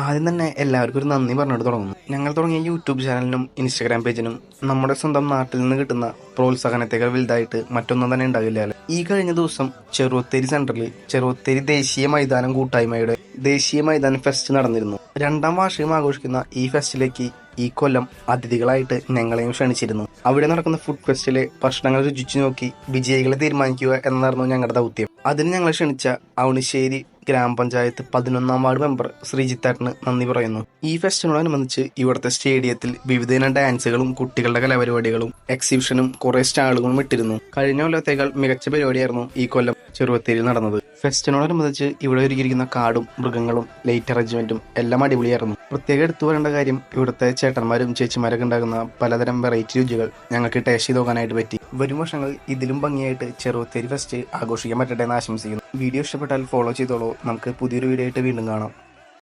ആദ്യം തന്നെ എല്ലാവർക്കും ഒരു നന്ദി പറഞ്ഞിട്ട് തുടങ്ങുന്നു. ഞങ്ങൾ തുടങ്ങിയ യൂട്യൂബ് ചാനലിനും ഇൻസ്റ്റാഗ്രാം പേജിനും നമ്മുടെ സ്വന്തം നാട്ടിൽ നിന്ന് കിട്ടുന്ന പ്രോത്സാഹനത്തേക്കാൾ വലുതായിട്ട് മറ്റൊന്നും തന്നെ ഉണ്ടാകില്ല. ഈ കഴിഞ്ഞ ദിവസം ചെറുവത്തേരി സെന്ററിൽ ചെറുവത്തേരി ദേശീയ മൈതാനം കൂട്ടായ്മയുടെ ദേശീയ മൈതാനം ഫെസ്റ്റ് നടന്നിരുന്നു. 2ാം വാർഷികം ആഘോഷിക്കുന്ന ഈ ഫെസ്റ്റിലേക്ക് ഈ കൊല്ലം അതിഥികളായിട്ട് ഞങ്ങളെയും ക്ഷണിച്ചിരുന്നു. അവിടെ നടക്കുന്ന ഫുഡ് ഫെസ്റ്റിലെ ഭക്ഷണങ്ങൾ രുചിച്ചു നോക്കി വിജയികളെ തീരുമാനിക്കുക എന്നതായിരുന്നു ഞങ്ങളുടെ ദൗത്യം. അതിന് ഞങ്ങളെ ക്ഷണിച്ച ഔണിശ്ശേരി ഗ്രാമപഞ്ചായത്ത് 11ാം വാർഡ് മെമ്പർ ശ്രീജിത്തേട്ടന് നന്ദി പറയുന്നു. ഈ ഫെസ്റ്റിനോടനുബന്ധിച്ച് ഇവിടുത്തെ സ്റ്റേഡിയത്തിൽ വിവിധ ഡാൻസുകളും കുട്ടികളുടെ കലാപരിപാടികളും എക്സിബിഷനും കുറെ സ്റ്റാളുകളും ഇട്ടിരുന്നു. കഴിഞ്ഞ കൊല്ലത്തേക്കാൾ മികച്ച പരിപാടിയായിരുന്നു ഈ കൊല്ലം ചെറുവത്തേരിയിൽ നടന്നത്. ഫെസ്റ്റിനോടനുബന്ധിച്ച് ഇവിടെ ഒരുക്കിയിരിക്കുന്ന കാടും മൃഗങ്ങളും ലൈറ്റ് അറേഞ്ച്മെന്റും എല്ലാം അടിപൊളിയായിരുന്നു. പ്രത്യേകം എടുത്തു പറയേണ്ട കാര്യം, ഇവിടുത്തെ ചേട്ടന്മാരും ചേച്ചിമാരൊക്കെ ഉണ്ടാകുന്ന പലതരം വെറൈറ്റി രുചികൾ ഞങ്ങൾക്ക് ടേസ്റ്റ് ചെയ്ത് നോക്കാനായിട്ട് പറ്റി. വരും വർഷങ്ങൾ ഇതിലും ഭംഗിയായിട്ട് ചെറുവത്തേരി ഫെസ്റ്റ് ആഘോഷിക്കാൻ പറ്റട്ടെ എന്ന് ആശംസിക്കുന്നു. വീഡിയോ ഇഷ്ടപ്പെട്ടാൽ ഫോളോ ചെയ്തോളൂ. നമുക്ക് പുതിയൊരു വീഡിയോ ആയിട്ട് വീണ്ടും കാണാം.